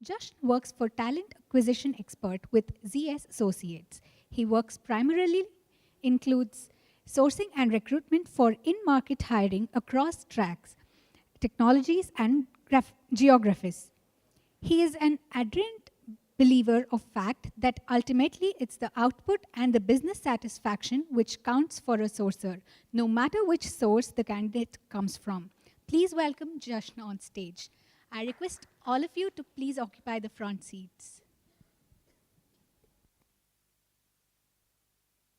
Jashan works for talent acquisition expert with ZS Associates. He works primarily includes sourcing and recruitment for in-market hiring across tracks, technologies and geographies. He is an ardent believer of fact that ultimately it's the output and the business satisfaction which counts for a sourcer, no matter which source the candidate comes from. Please welcome Jashan on stage. I request all of you to please occupy the front seats.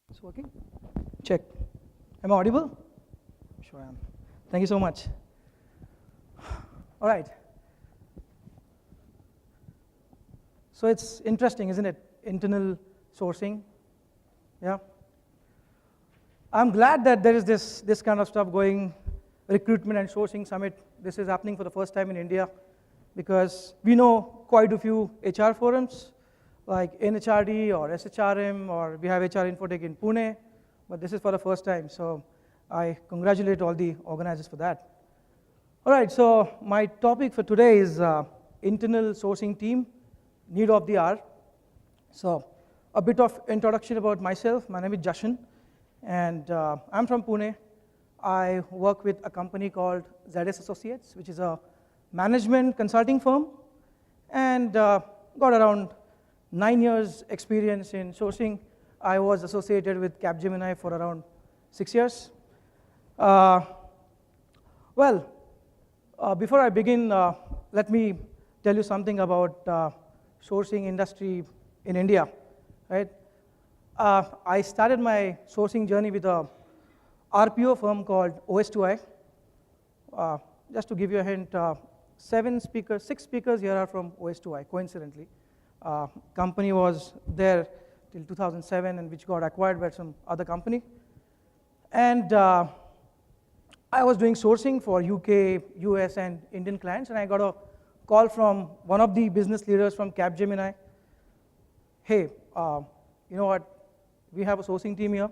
It's working? Check. Am I audible? Sure I am. Thank you so much. All right. So it's interesting, isn't it? Internal sourcing. Yeah. I'm glad that there is this kind of stuff going, recruitment and sourcing summit. This is happening for the first time in India because we know quite a few HR forums like NHRD or SHRM, or we have HR Infotech in Pune, but this is for the first time. So I congratulate all the organizers for that. All right, so my topic for today is internal sourcing team, need of the hour. So a bit of introduction about myself. My name is Jashan, and I'm from Pune. I work with a company called ZS Associates, which is a management consulting firm, and got around 9 years experience in sourcing. I was associated with Capgemini for around 6 years. Before I begin, let me tell you something about sourcing industry in India. Right? I started my sourcing journey with a RPO firm called OS2I. Just to give you a hint, 6 speakers here are from OS2I, coincidentally. Company was there till 2007, and which got acquired by some other company. And I was doing sourcing for UK, US, and Indian clients, and I got a call from one of the business leaders from Capgemini. Hey, you know what? We have a sourcing team here,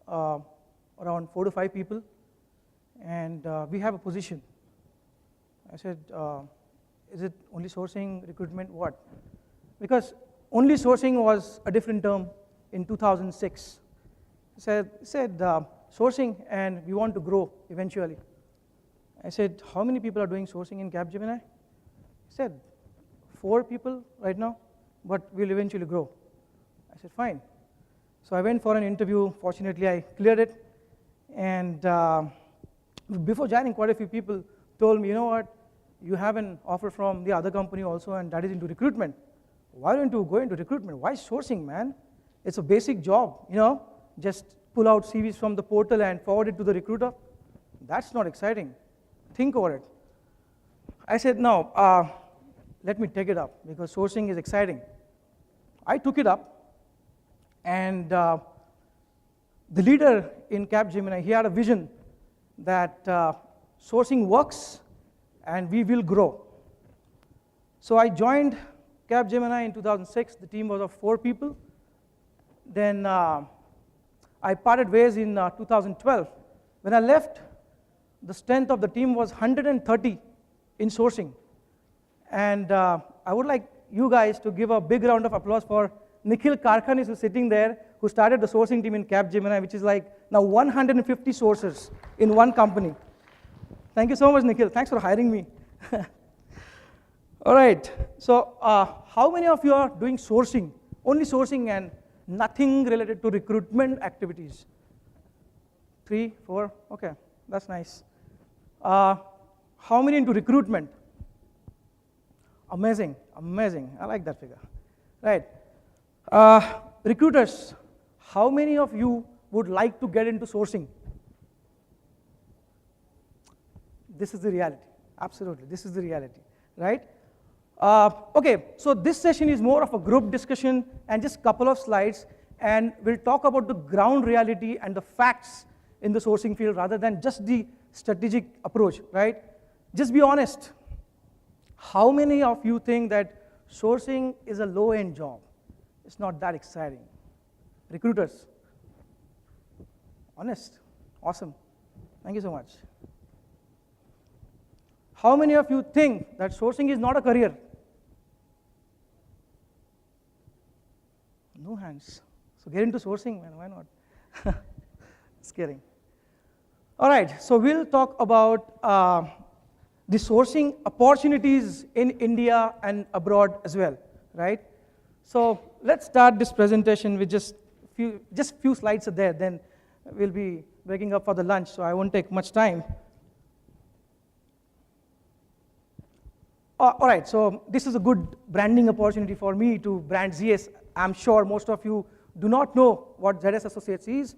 around 4 to 5 people, and we have a position. I said, is it only sourcing, recruitment, what? Because only sourcing was a different term in 2006. Said sourcing, and we want to grow eventually. I said, how many people are doing sourcing in Capgemini? He said, 4 people right now, but we'll eventually grow. I said, fine. So I went for an interview. Fortunately, I cleared it. And before joining, quite a few people told me, you know what, you have an offer from the other company also, and that is into recruitment. Why don't you go into recruitment? Why sourcing, man? It's a basic job, you know, just pull out CVs from the portal and forward it to the recruiter. That's not exciting. Think over it. I said, no, let me take it up because sourcing is exciting. I took it up, and the leader in Capgemini, he had a vision that sourcing works and we will grow. So I joined Capgemini in 2006. The team was of 4 people. Then I parted ways in 2012. When I left, the strength of the team was 130 in sourcing. And I would like you guys to give a big round of applause for Nikhil Karkhanis, who's sitting there, who started the sourcing team in Capgemini, which is like now 150 sourcers in one company. Thank you so much, Nikhil. Thanks for hiring me. All right. So how many of you are doing sourcing, only sourcing and nothing related to recruitment activities? 3, 4, okay, that's nice. How many into recruitment? Amazing, amazing. I like that figure. Right. Recruiters, how many of you would like to get into sourcing? This is the reality. Absolutely, this is the reality, right? Okay, so this session is more of a group discussion and just a couple of slides, and we'll talk about the ground reality and the facts in the sourcing field rather than just the strategic approach, right? Just be honest. How many of you think that sourcing is a low-end job? It's not that exciting. Recruiters, honest, awesome. Thank you so much. How many of you think that sourcing is not a career? No hands. So get into sourcing, man, why not? Just kidding. All right, so we'll talk about the sourcing opportunities in India and abroad as well, right? So let's start this presentation with just few slides are there, then we'll be breaking up for the lunch, so I won't take much time. All right, so this is a good branding opportunity for me to brand ZS. I'm sure most of you do not know what ZS Associates is.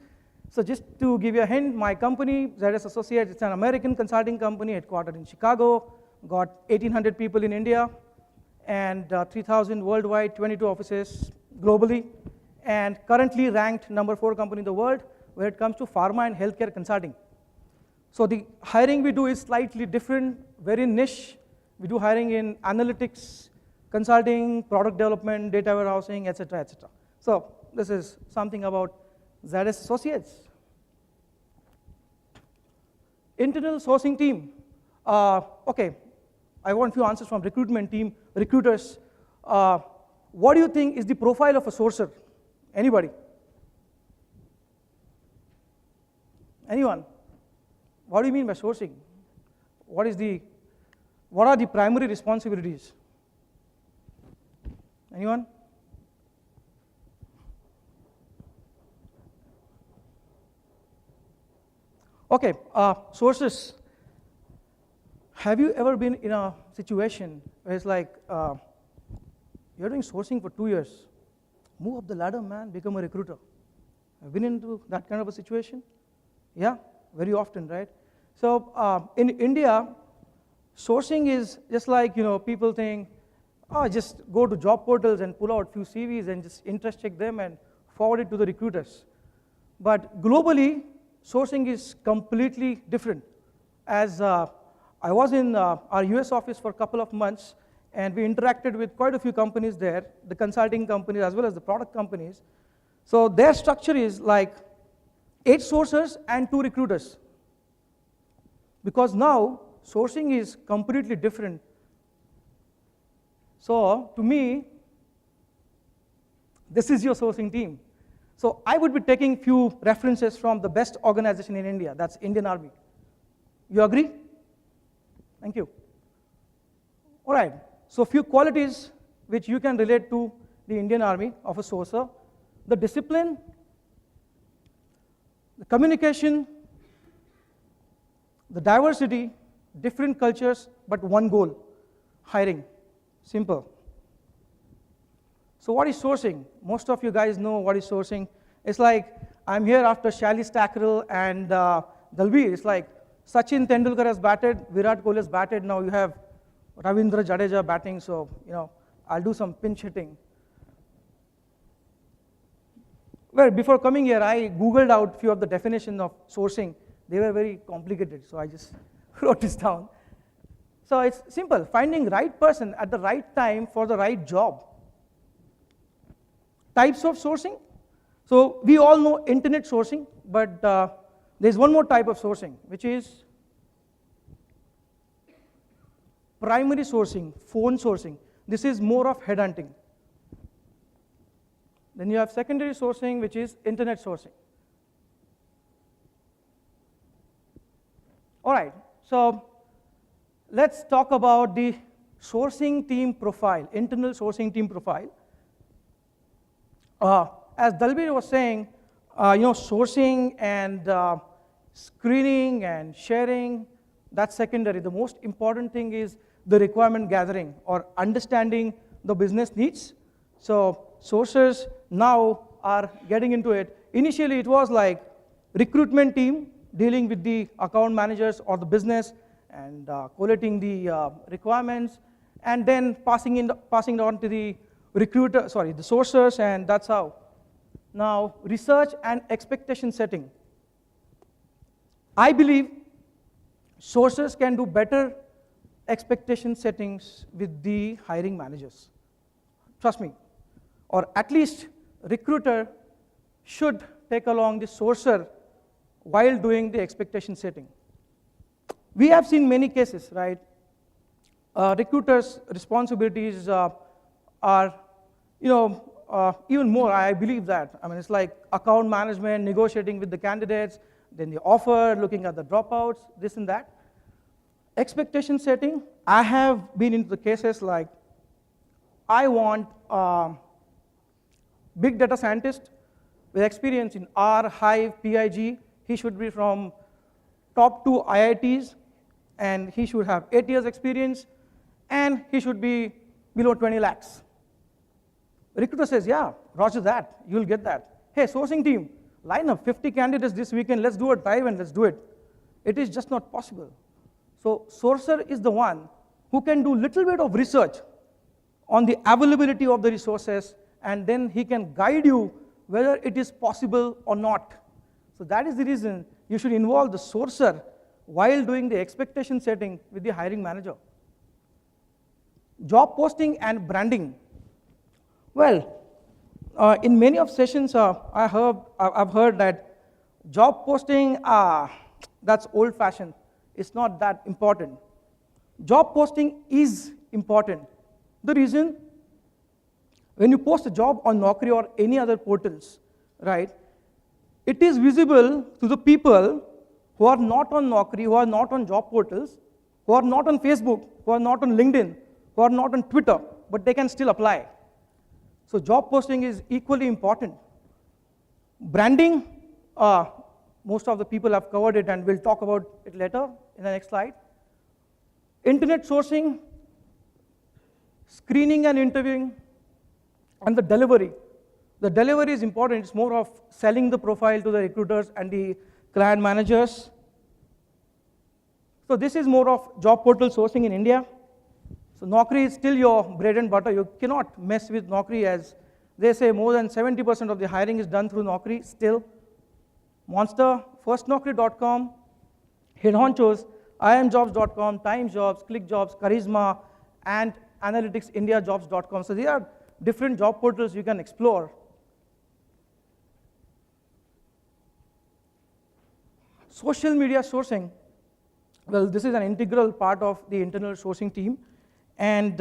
So just to give you a hint, my company, ZS Associates, it's an American consulting company headquartered in Chicago, got 1,800 people in India, and 3,000 worldwide, 22 offices globally, and currently ranked number 4 company in the world when it comes to pharma and healthcare consulting. So the hiring we do is slightly different, very niche. We do hiring in analytics, consulting, product development, data warehousing, et cetera, et cetera. So this is something about ZS Associates. Internal sourcing team. Okay, I want a few answers from recruitment team, recruiters. What do you think is the profile of a sourcer? Anybody? Anyone? What do you mean by sourcing? What are the primary responsibilities? Anyone? Okay, sources. Have you ever been in a situation where it's like, you're doing sourcing for 2 years, move up the ladder, man, become a recruiter? Have you been into that kind of a situation? Yeah, very often, right? So in India, sourcing is just like, people think, oh, just go to job portals and pull out few CVs and just interest check them and forward it to the recruiters. But globally, sourcing is completely different. As I was in our US office for a couple of months, and we interacted with quite a few companies there, the consulting companies as well as the product companies. So their structure is like 8 sourcers and 2 recruiters. Because now, sourcing is completely different. So to me, this is your sourcing team. So I would be taking few references from the best organization in India, that's Indian Army. You agree? Thank you. All right, so few qualities which you can relate to the Indian Army of a sourcer: the discipline, the communication, the diversity, different cultures, but one goal: hiring. Simple. So what is sourcing? Most of you guys know what is sourcing. It's like, I'm here after Shally Stackrell and Dalbir. It's like Sachin Tendulkar has batted, Virat Kohli has batted, now you have Ravindra Jadeja batting, so I'll do some pinch hitting. Well, before coming here, I Googled out few of the definitions of sourcing. They were very complicated, so I just wrote this down. So it's simple: finding right person at the right time for the right job. Types of sourcing. So we all know internet sourcing, but there's one more type of sourcing, which is primary sourcing, phone sourcing. This is more of headhunting. Then you have secondary sourcing, which is internet sourcing. All right, so let's talk about the sourcing team profile, internal sourcing team profile. As Dalbir was saying, sourcing and screening and sharing, that's secondary. The most important thing is the requirement gathering or understanding the business needs. So sourcers now are getting into it. Initially, it was like recruitment team dealing with the account managers or the business and collating the requirements, and then passing it on to the the sourcers, and that's how. Now, research and expectation setting. I believe sourcers can do better expectation settings with the hiring managers. Trust me. Or at least recruiter should take along the sourcer while doing the expectation setting. We have seen many cases, right? Recruiters' responsibilities are, even more, I believe that. I mean, it's like account management, negotiating with the candidates, then the offer, looking at the dropouts, this and that. Expectation setting, I have been into the cases like, I want a big data scientist with experience in R, Hive, PIG. He should be from top 2 IITs, and he should have 8 years experience, and he should be below 20 lakhs. Recruiter says, yeah, roger that, you'll get that. Hey, sourcing team, line up 50 candidates this weekend, let's do a drive and let's do it. It is just not possible. So sourcer is the one who can do little bit of research on the availability of the resources, and then he can guide you whether it is possible or not. So that is the reason you should involve the sourcer while doing the expectation setting with the hiring manager. Job posting and branding. Well, in many of sessions, I've heard that job posting, that's old-fashioned. It's not that important. Job posting is important. The reason, when you post a job on Naukri or any other portals, right, it is visible to the people who are not on Naukri, who are not on job portals, who are not on Facebook, who are not on LinkedIn, who are not on Twitter, but they can still apply. So job posting is equally important. Branding, most of the people have covered it, and we'll talk about it later in the next slide. Internet sourcing, screening and interviewing, and the delivery. The delivery is important. It's more of selling the profile to the recruiters and the client managers. So this is more of job portal sourcing in India. So Naukri is still your bread and butter. You cannot mess with Naukri, as they say more than 70% of the hiring is done through Naukri still. Monster, firstnaukri.com, Headhonchos, imjobs.com, TimesJobs, ClickJobs, Charisma, and analyticsindiajobs.com. So these are different job portals you can explore. Social media sourcing. Well, this is an integral part of the internal sourcing team, and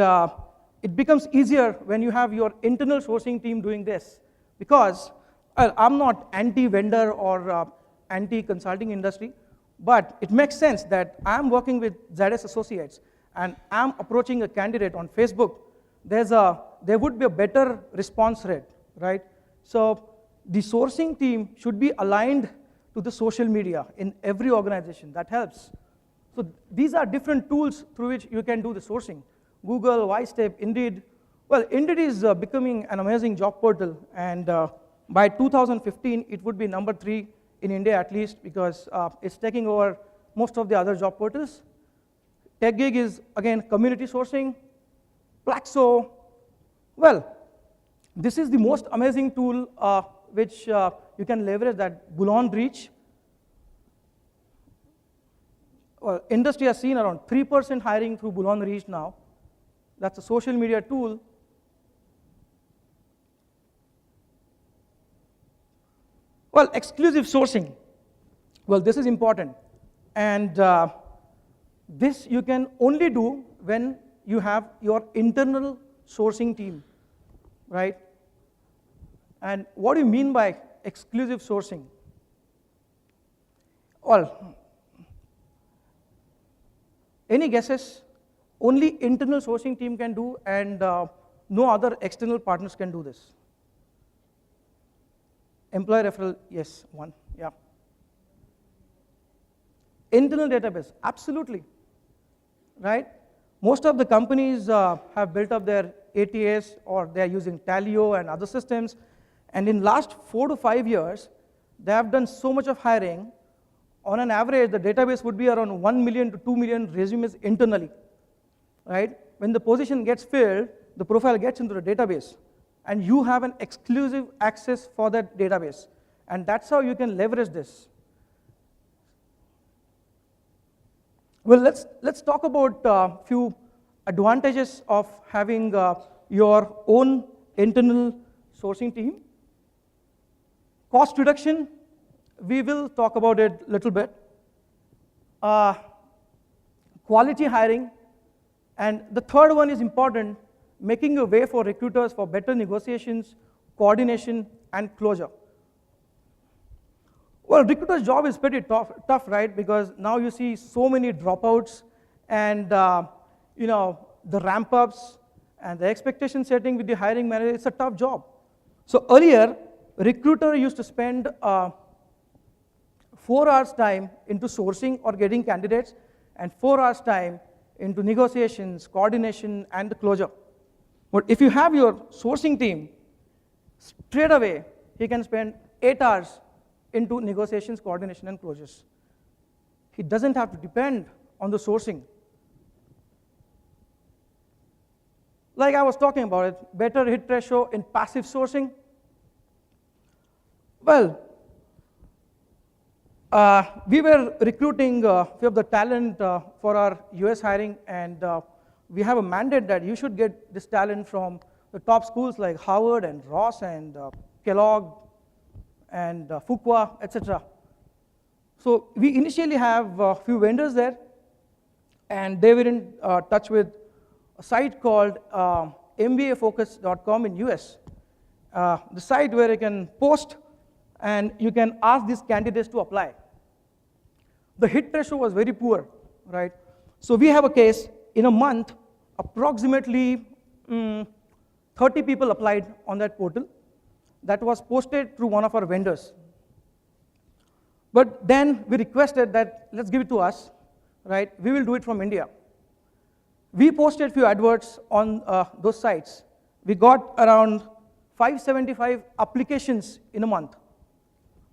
it becomes easier when you have your internal sourcing team doing this, because I'm not anti-vendor or anti-consulting industry, but it makes sense that I'm working with ZS Associates and I'm approaching a candidate on Facebook. There would be a better response rate, right? So the sourcing team should be aligned to the social media in every organization. That helps. So these are different tools through which you can do the sourcing. Google, Ystep, Indeed. Well, Indeed is becoming an amazing job portal, and by 2015, it would be number 3 in India at least, because it's taking over most of the other job portals. TechGig is, again, community sourcing. Plaxo, well, this is the most amazing tool which you can leverage, that Bullhorn Reach. Well, industry has seen around 3% hiring through Bullhorn Reach now. That's a social media tool. Well, exclusive sourcing. Well, this is important. And this you can only do when you have your internal sourcing team, right? And what do you mean by exclusive sourcing? Well, any guesses? Only internal sourcing team can do, and no other external partners can do this. Employee referral, yes, one, yeah. Internal database, absolutely, right? Most of the companies have built up their ATS, or they're using Taleo and other systems, and in last 4 to 5 years, they have done so much of hiring. On an average, the database would be around 1 million to 2 million resumes internally, right? When the position gets filled, the profile gets into the database, and you have an exclusive access for that database, and that's how you can leverage this. Well, let's talk about a few advantages of having your own internal sourcing team. Cost reduction, we will talk about it a little bit. Quality hiring, and the third one is important, making a way for recruiters for better negotiations coordination, and closure. Well, recruiter's job is pretty tough, right? Because now you see so many dropouts and the ramp-ups and the expectation setting with the hiring manager. It's a tough job. So earlier, recruiter used to spend 4 hours time into sourcing or getting candidates and 4 hours time into negotiations, coordination, and the closure. But if you have your sourcing team, straight away, he can spend 8 hours into negotiations, coordination, and closures. He doesn't have to depend on the sourcing. Like I was talking about it, better hit ratio in passive sourcing. Well, we were recruiting few of the talent for our US hiring, and we have a mandate that you should get this talent from the top schools like Harvard and Ross and Kellogg and Fuqua, etc. So we initially have a few vendors there, and they were in touch with a site called mbafocus.com in US. The site where you can post and you can ask these candidates to apply. The hit ratio was very poor, right? So we have a case, in a month, approximately 30 people applied on that portal. That was posted through one of our vendors. But then we requested that, let's give it to us, right? We will do it from India. We posted few adverts on those sites. We got around 575 applications in a month.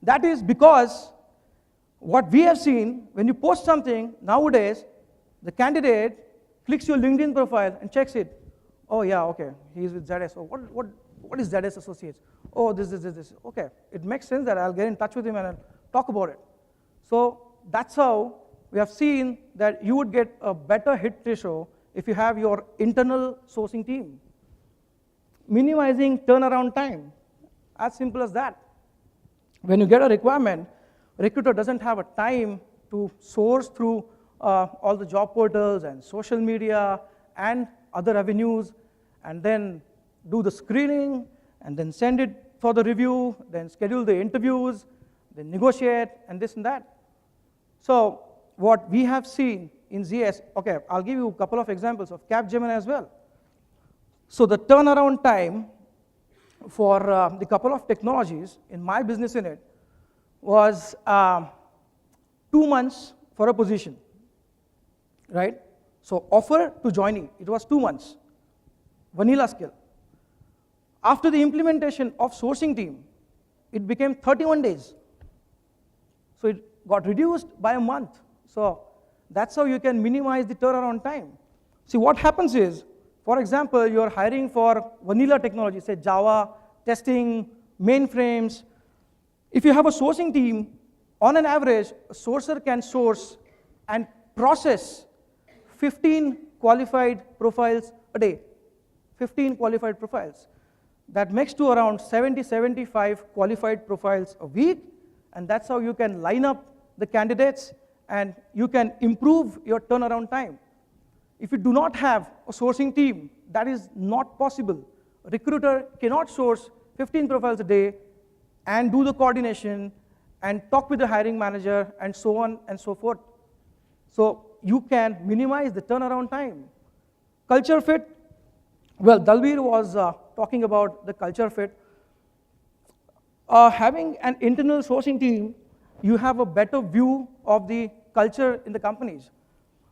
That is because what we have seen, when you post something nowadays, the candidate clicks your LinkedIn profile and checks it. Oh yeah, okay, he's with ZS. Oh, what is ZS Associates? Oh, this. Okay, it makes sense that I'll get in touch with him and I'll talk about it. So that's how we have seen that you would get a better hit ratio if you have your internal sourcing team. Minimizing turnaround time, as simple as that. When you get a requirement, recruiter doesn't have a time to source through all the job portals and social media and other avenues, and then do the screening, and then send it for the review, then schedule the interviews, then negotiate, and this and that. So what we have seen in ZS, okay, I'll give you a couple of examples of Capgemini as well. So the turnaround time for the couple of technologies in my business unit was 2 months for a position, right? So offer to joining, it was 2 months, vanilla skill. After the implementation of sourcing team, it became 31 days. So it got reduced by a month. So that's how you can minimize the turnaround time. See, what happens is, for example, you're hiring for vanilla technology, say Java, testing, mainframes. If you have a sourcing team, on an average, a sourcer can source and process 15 qualified profiles a day. 15 qualified profiles. That makes to around 75 qualified profiles a week, and that's how you can line up the candidates and you can improve your turnaround time. If you do not have a sourcing team, that is not possible. A recruiter cannot source 15 profiles a day and do the coordination and talk with the hiring manager and so on and so forth. So you can minimize the turnaround time. Culture fit. Well, Dalveer was talking about the culture fit. Having an internal sourcing team, you have a better view of the culture in the companies.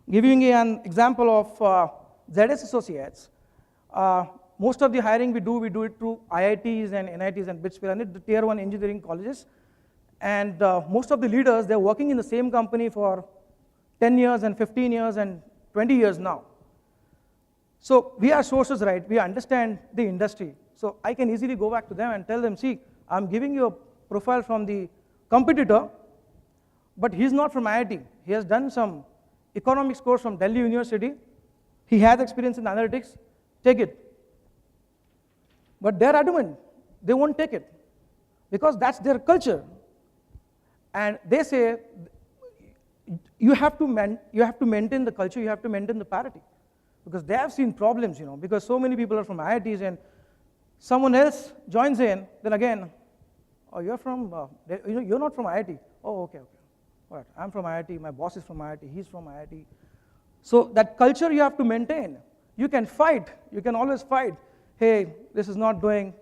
Giving you an example of ZS Associates, most of the hiring we do it through IITs and NITs and BITS, the tier 1 engineering colleges. And most of the leaders, they're working in the same company for 10 years and 15 years and 20 years now. So we are sources, right? We understand the industry. So I can easily go back to them and tell them, see, I'm giving you a profile from the competitor, but he's not from IIT. He has done some economics course from Delhi University. He has experience in analytics. Take it. But they're adamant. They won't take it because that's their culture. And they say, you have to maintain the culture, you have to maintain the parity. Because they have seen problems, because so many people are from IITs and Someone else joins in, then again, oh, you're not from IIT. Oh, okay. All right, I'm from IIT, my boss is from IIT, he's from IIT. So that culture you have to maintain. You can fight, you can always fight. Hey, this is not doing,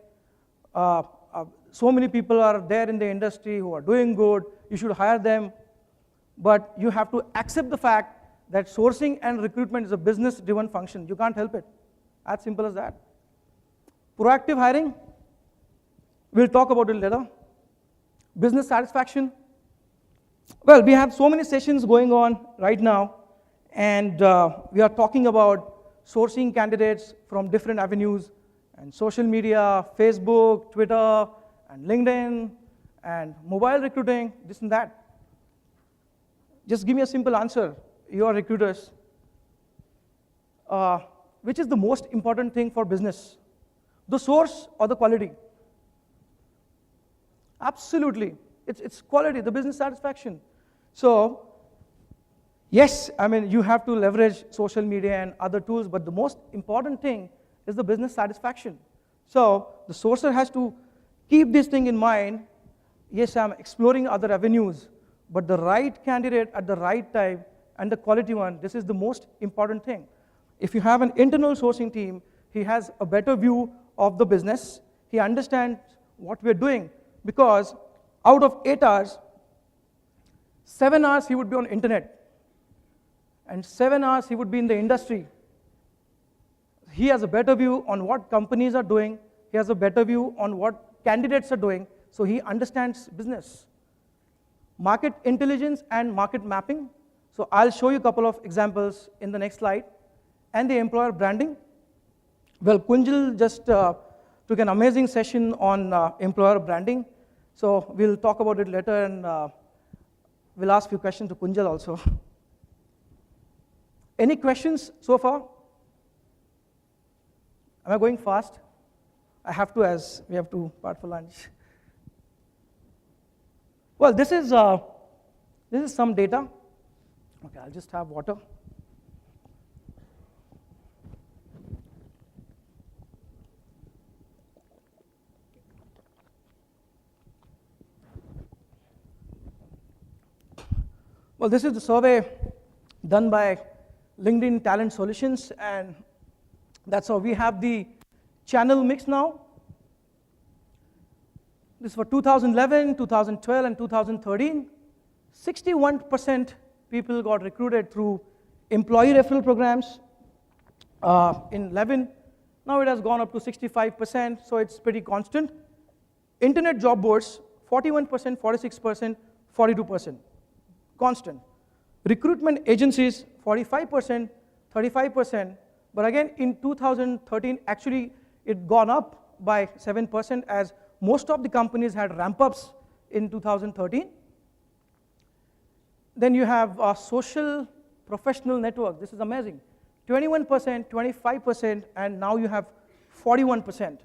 so many people are there in the industry who are doing good, you should hire them. But you have to accept the fact that sourcing and recruitment is a business-driven function. You can't help it. As simple as that. Proactive hiring, we'll talk about it later. Business satisfaction. Well, we have so many sessions going on right now, and we are talking about sourcing candidates from different avenues, and social media, Facebook, Twitter, and LinkedIn, and mobile recruiting, this and that. Just give me a simple answer, you are recruiters. Which is the most important thing for business? The source or the quality? Absolutely, it's quality, the business satisfaction. So, yes, I mean, you have to leverage social media and other tools, but the most important thing is the business satisfaction. So, the sourcer has to keep this thing in mind. Yes, I'm exploring other avenues, but the right candidate at the right time and the quality one, this is the most important thing. If you have an internal sourcing team, he has a better view of the business. He understands what we're doing, because out of 8 hours, 7 hours he would be on internet, and 7 hours he would be in the industry. He has a better view on what companies are doing. He has a better view on what candidates are doing, so he understands business. Market intelligence and market mapping. So I'll show you a couple of examples in the next slide. And the employer branding. Well, Kunjal just took an amazing session on employer branding. So we'll talk about it later, and we'll ask a few questions to Kunjal also. Any questions so far? Am I going fast? I have to, as we have to part for lunch. Well, this is some data. Okay, I'll just have water. Well, this is the survey done by LinkedIn Talent Solutions, and that's how we have the channel mix now. This is for 2011, 2012, and 2013. 61% people got recruited through employee referral programs in 11. Now it has gone up to 65%, so it's pretty constant. Internet job boards, 41%, 46%, 42%. Constant. Recruitment agencies, 45%, 35%. But again, in 2013, actually, it gone up by 7%, as most of the companies had ramp-ups in 2013. Then you have social professional network. This is amazing. 21%, 25%, and now you have 41%.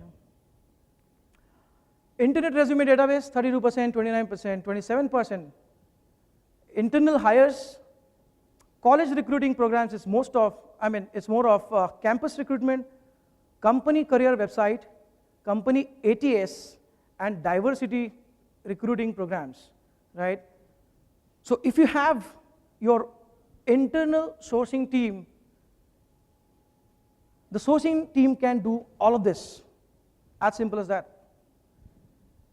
Internet resume database, 32%, 29%, 27%. Internal hires, college recruiting programs is it's more of campus recruitment, company career website, company ATS, and diversity recruiting programs, right? So if you have your internal sourcing team, the sourcing team can do all of this, as simple as that.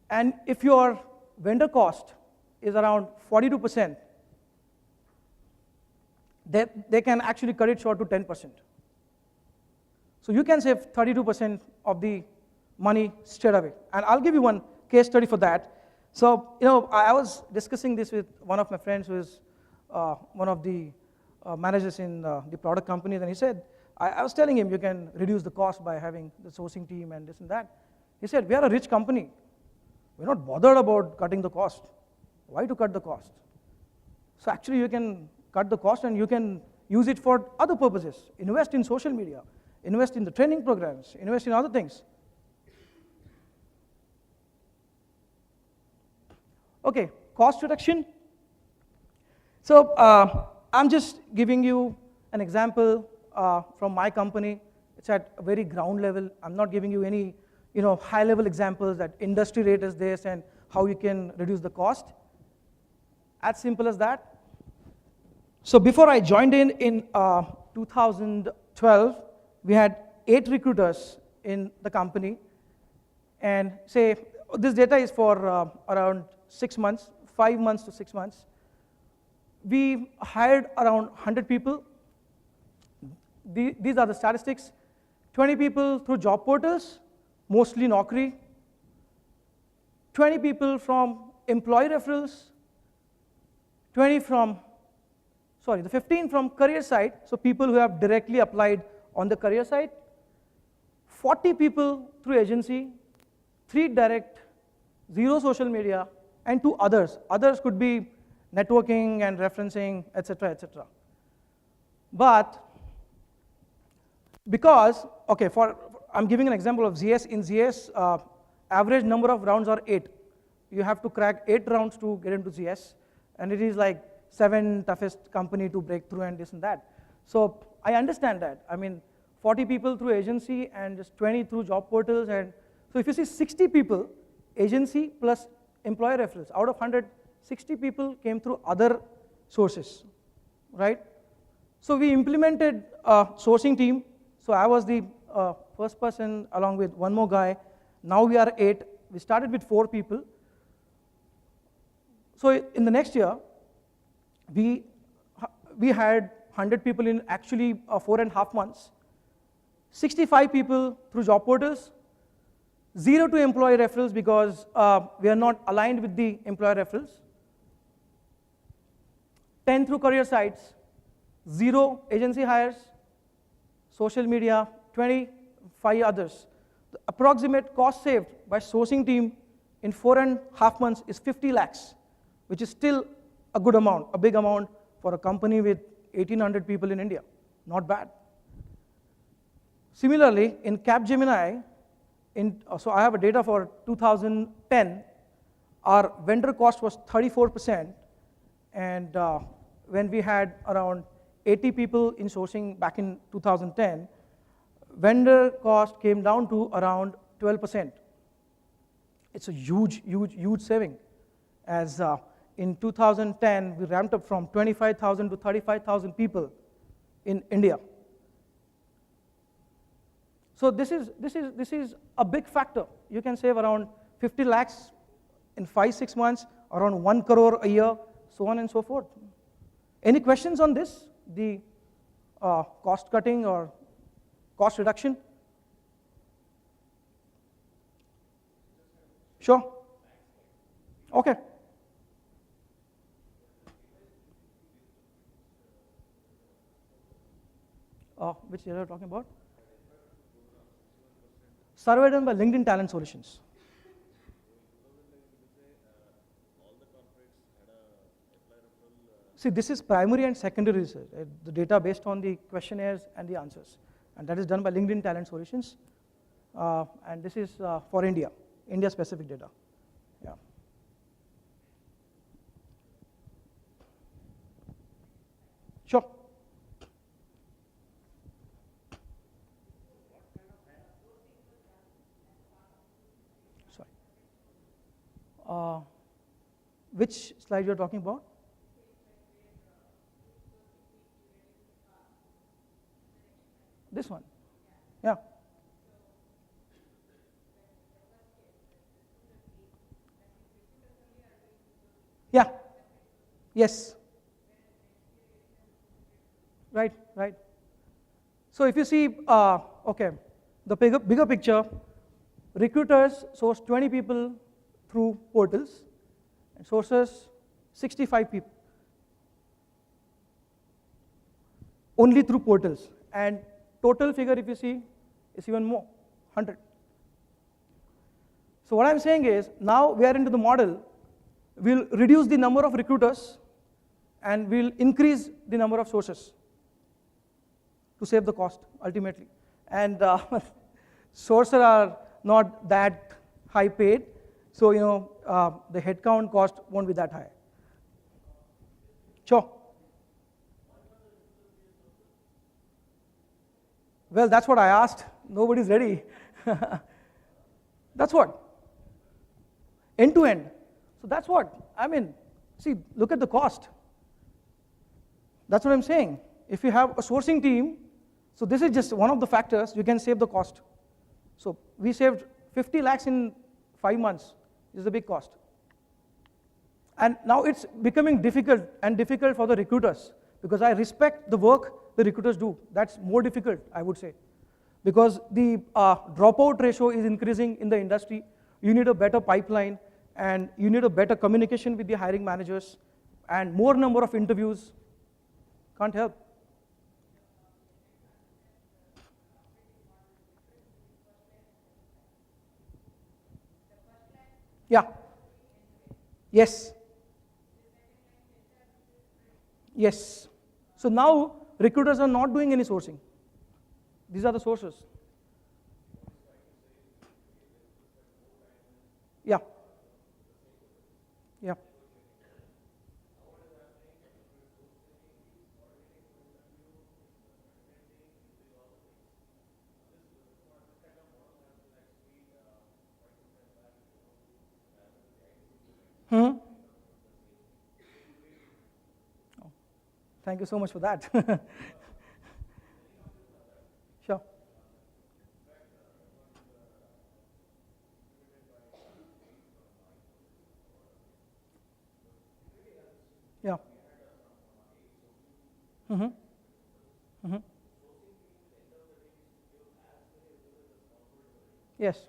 And if your vendor cost is around 42%, they can actually cut it short to 10%. So you can save 32% of the money straight away. And I'll give you one case study for that. So, I was discussing this with one of my friends who is one of the managers in the product companies, and he said, I was telling him you can reduce the cost by having the sourcing team and this and that. He said, we are a rich company. We're not bothered about cutting the cost. Why to cut the cost? So actually you can cut the cost and you can use it for other purposes. Invest in social media, invest in the training programs, invest in other things. Okay, cost reduction. So I'm just giving you an example from my company. It's at a very ground level. I'm not giving you any high-level examples that industry rate is this and how you can reduce the cost. As simple as that. So before I joined in 2012, we had 8 recruiters in the company. And say, this data is for around 6 months, 5 months to 6 months. We hired around 100 people. These are the statistics. 20 people through job portals, mostly Naukri. 20 people from employee referrals. 15 from career site, so people who have directly applied on the career site. 40 people through agency, 3 direct, 0 social media, and 2 others. Others could be networking and referencing, etc., etc. But because, okay, I'm giving an example of ZS. In ZS, average number of rounds are 8. You have to crack 8 rounds to get into ZS, and it is like 7 toughest company to break through and this and that. So I understand that. I mean, 40 people through agency and just 20 through job portals. And so if you see 60 people, agency plus employer referrals, out of 100, 60 people came through other sources, right? So we implemented a sourcing team. So I was the first person along with one more guy. Now we are 8. We started with 4 people. So in the next year, we hired 100 people in actually 4.5 months, 65 people through job portals, 0 to employee referrals because we are not aligned with the employer referrals, 10 through career sites, 0 agency hires, social media, 25 others. The approximate cost saved by sourcing team in 4.5 months is 50 lakhs, which is still a good amount, a big amount for a company with 1,800 people in India. Not bad. Similarly, in Capgemini, so I have a data for 2010, our vendor cost was 34%, and when we had around 80 people in sourcing back in 2010, vendor cost came down to around 12%. It's a huge, huge, huge saving. As in 2010, we ramped up from 25,000 to 35,000 people in India. So this is a big factor. You can save around 50 lakhs in 5-6 months, around 1 crore a year, so on and so forth. Any questions on this? The cost cutting or cost reduction? Sure. Okay. Which area are you talking about? Survey done by LinkedIn Talent Solutions. See, this is primary and secondary research, right? The data based on the questionnaires and the answers. And that is done by LinkedIn Talent Solutions. And this is for India, India-specific data. Yeah. Sure. Sorry. Which slide you're talking about? This one. Yeah. Yeah. Yes. Right, right. So if you see, okay, the bigger picture, recruiters source 20 people through portals, and sources 65 people only through portals. And total figure, if you see, is even more, 100. So what I'm saying is, now we are into the model, we'll reduce the number of recruiters and we'll increase the number of sources to save the cost, ultimately. And sources are not that high paid, so the headcount cost won't be that high. Sure. Well, that's what I asked. Nobody's ready. That's what? End to end. So that's what, I mean, see, look at the cost. That's what I'm saying. If you have a sourcing team, so this is just one of the factors, you can save the cost. So we saved 50 lakhs in 5 months. This is a big cost. And now it's becoming difficult for the recruiters, because I respect the work the recruiters do. That's more difficult, I would say, because the dropout ratio is increasing in the industry. You need a better pipeline, and you need a better communication with the hiring managers, and more number of interviews. Can't help. Yeah. Yes. Yes. So now recruiters are not doing any sourcing. These are the sources. Yeah. Yeah. Hmm. Thank you so much for that. Sure. Yeah. Mm-hmm. Mm-hmm. Yes.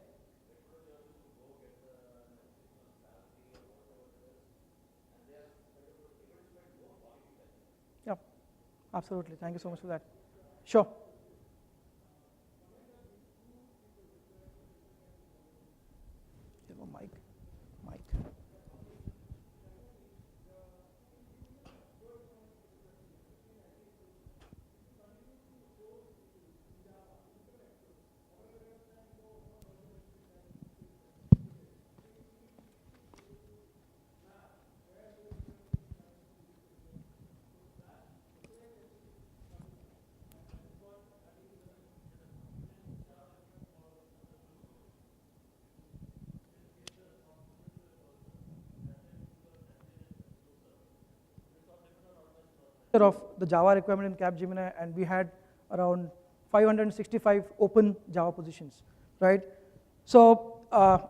Yeah. Absolutely. Thank you so much for that. Sure. You have a mic. Mic. Of the Java requirement in Capgemini, and we had around 565 open Java positions, right? So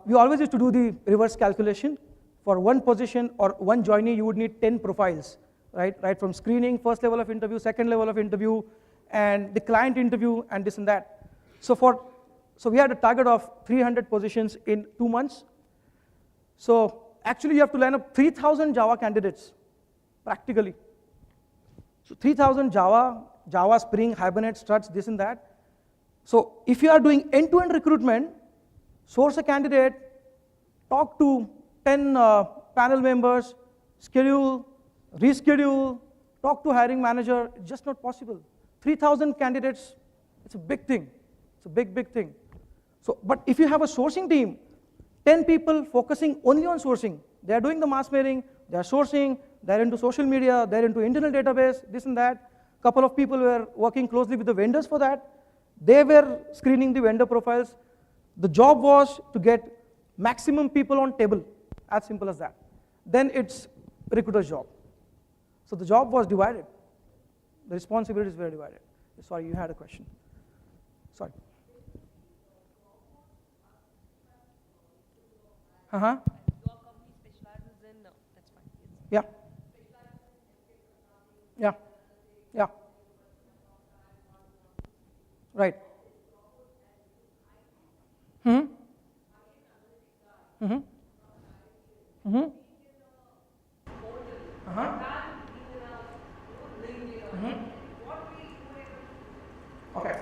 we always used to do the reverse calculation. For one position or one joinee, you would need 10 profiles, right? Right from screening, first level of interview, second level of interview, and the client interview, and this and that. So we had a target of 300 positions in 2 months. So actually, you have to line up 3,000 Java candidates, practically. So 3,000 Java, Spring, Hibernate, Struts, this and that. So if you are doing end-to-end recruitment, source a candidate, talk to 10 panel members, schedule, reschedule, talk to hiring manager, it's just not possible. 3,000 candidates, it's a big thing. It's a big, big thing. So, but if you have a sourcing team, 10 people focusing only on sourcing, they are doing the mass mailing, they are sourcing, they're into social media, they're into internal database, this and that. Couple of people were working closely with the vendors for that. They were screening the vendor profiles. The job was to get maximum people on table, as simple as that. Then it's recruiter's job. So the job was divided. The responsibilities were divided. Sorry, you had a question. Sorry. Uh-huh. Your company specializes in, no, that's fine. Yeah. Yeah. Yeah. Right. Mm-hmm. Mm-hmm. Mm-hmm. Uh-huh. Mm-hmm. Okay.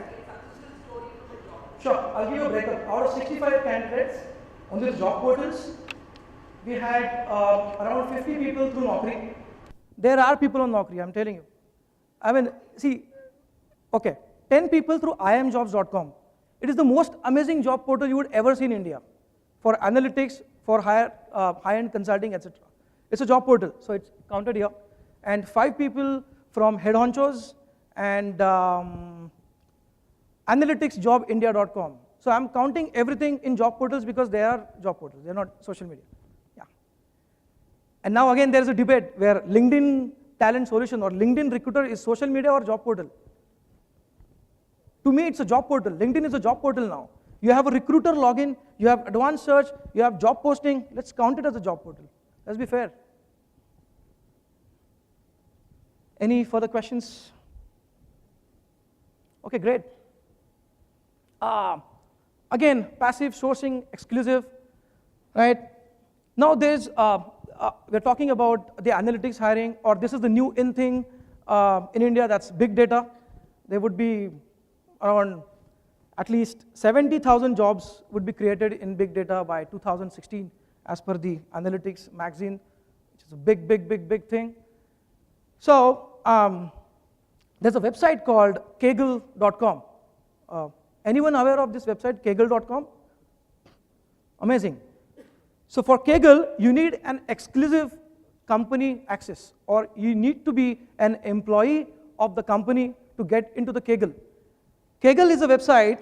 Sure, I'll give you a breakup. Out of 65 candidates on these job portals, we had around 50 people through Naukri. There are people on Naukri, I'm telling you. I mean, see, okay, 10 people through imjobs.com. It is the most amazing job portal you would ever see in India for analytics, for high-end consulting, etc. It's a job portal, so it's counted here. And 5 people from Head Honchos and analyticsjobindia.com. So I'm counting everything in job portals because they are job portals. They're not social media. Yeah. And now again, there's a debate where LinkedIn Talent Solution or LinkedIn Recruiter is social media or job portal. To me, it's a job portal. LinkedIn is a job portal now. You have a recruiter login, you have advanced search, you have job posting. Let's count it as a job portal. Let's be fair. Any further questions? Okay, great. Again, passive sourcing, exclusive, right? Now we're talking about the analytics hiring, or this is the new in thing in India, that's big data. There would be around at least 70,000 jobs would be created in big data by 2016, as per the analytics magazine, which is a big thing. So there's a website called kaggle.com. Anyone aware of this website, kaggle.com? Amazing. So for Kaggle, you need an exclusive company access, or you need to be an employee of the company to get into the Kaggle. Kaggle is a website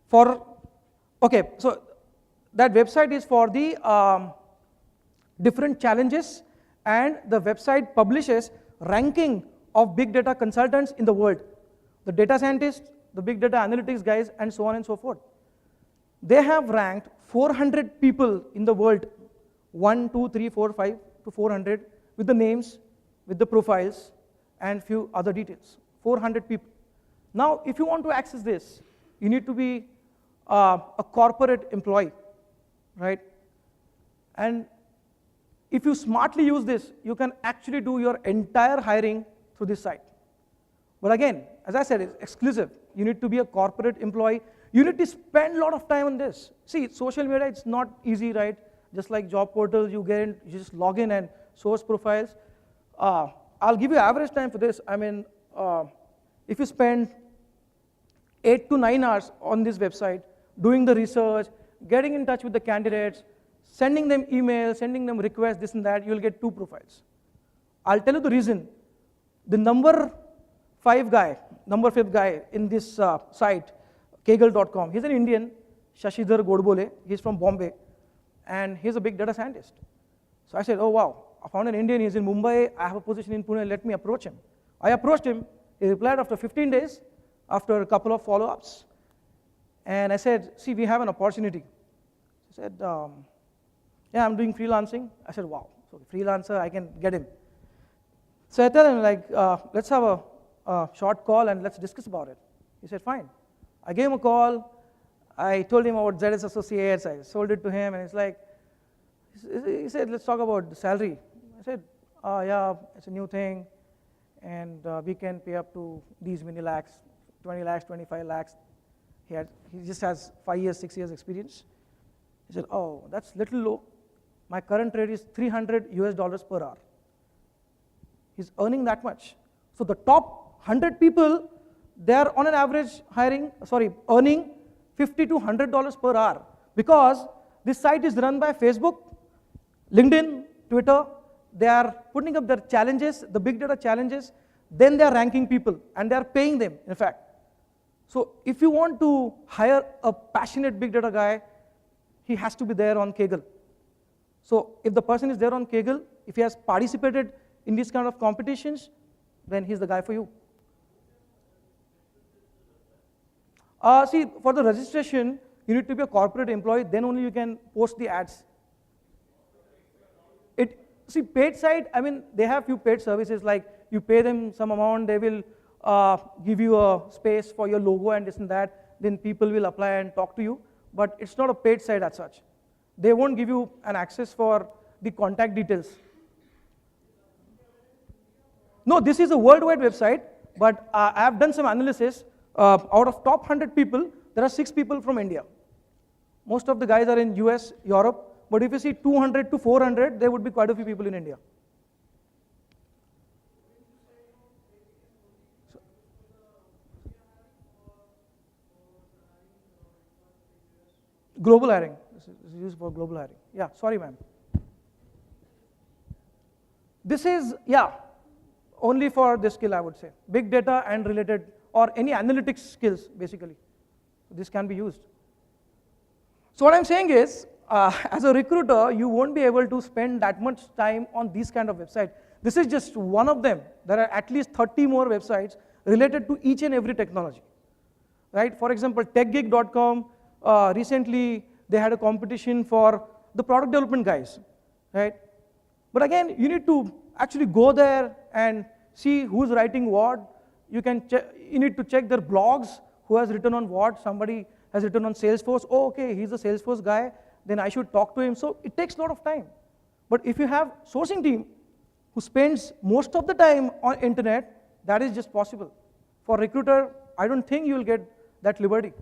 for, okay, so that website is for the different challenges, and the website publishes ranking of big data consultants in the world. The data scientists, the big data analytics guys, and so on and so forth. They have ranked 400 people in the world, 1, 2, 3, 4, 5 to 400, with the names, with the profiles, and few other details. 400 people. Now, if you want to access this, you need to be a corporate employee, right? And if you smartly use this, you can actually do your entire hiring through this site. But again, as I said, it's exclusive. You need to be a corporate employee. You need to spend a lot of time on this. See, social media, it's not easy, right? Just like job portals, you just log in and source profiles. I'll give you average time for this. I mean, if you spend 8 to 9 hours on this website, doing the research, getting in touch with the candidates, sending them emails, sending them requests, this and that, you'll get 2 profiles. I'll tell you the reason. The number 5th guy in this site, kaggle.com, he's an Indian, Shashidhar Godbole, he's from Bombay, and he's a big data scientist. So I said, oh wow, I found an Indian, he's in Mumbai, I have a position in Pune, let me approach him. I approached him, he replied after 15 days, after a couple of follow-ups. And I said, see, we have an opportunity. He said, yeah, I'm doing freelancing. I said, wow, so freelancer, I can get him. So I tell him, like, let's have a short call and let's discuss about it. He said, fine. I gave him a call. I told him about ZS Associates. I sold it to him, and it's like, he said, let's talk about the salary. I said, yeah, it's a new thing, and we can pay up to these many lakhs, 20 lakhs, 25 lakhs. He just has 5 years, 6 years experience. He said, oh, that's little low. My current rate is $300 per hour. He's earning that much. So the top 100 people, they are on an average earning $50 to $100 per hour, because this site is run by Facebook, LinkedIn, Twitter. They are putting up their challenges, the big data challenges, then they are ranking people, and they are paying them, in fact. So if you want to hire a passionate big data guy, he has to be there on Kaggle. So if the person is there on Kaggle, if he has participated in these kind of competitions, then he's the guy for you. See, for the registration, you need to be a corporate employee, then only you can post the ads. See, paid site, I mean, they have few paid services, like you pay them some amount, they will give you a space for your logo and this and that, then people will apply and talk to you, but it's not a paid site as such. They won't give you an access for the contact details. No, this is a worldwide website, but I have done some analysis. Out of top 100 people, there are 6 people from India. Most of the guys are in US, Europe, but if you see 200 to 400, there would be quite a few people in India. Global hiring. This is used for global hiring. Yeah, sorry, ma'am. This is, yeah, only for this skill, I would say. Big data and related, or any analytics skills, basically. This can be used. So what I'm saying is, as a recruiter, you won't be able to spend that much time on these kind of websites. This is just one of them. There are at least 30 more websites related to each and every technology, right? For example, techgig.com, recently they had a competition for the product development guys, right? But again, you need to actually go there and see who's writing what. You need to check their blogs, who has written on what. Somebody has written on Salesforce. Oh, okay, he's a Salesforce guy, then I should talk to him. So it takes a lot of time. But if you have sourcing team who spends most of the time on internet, that is just possible. For recruiter, I don't think you will get that liberty.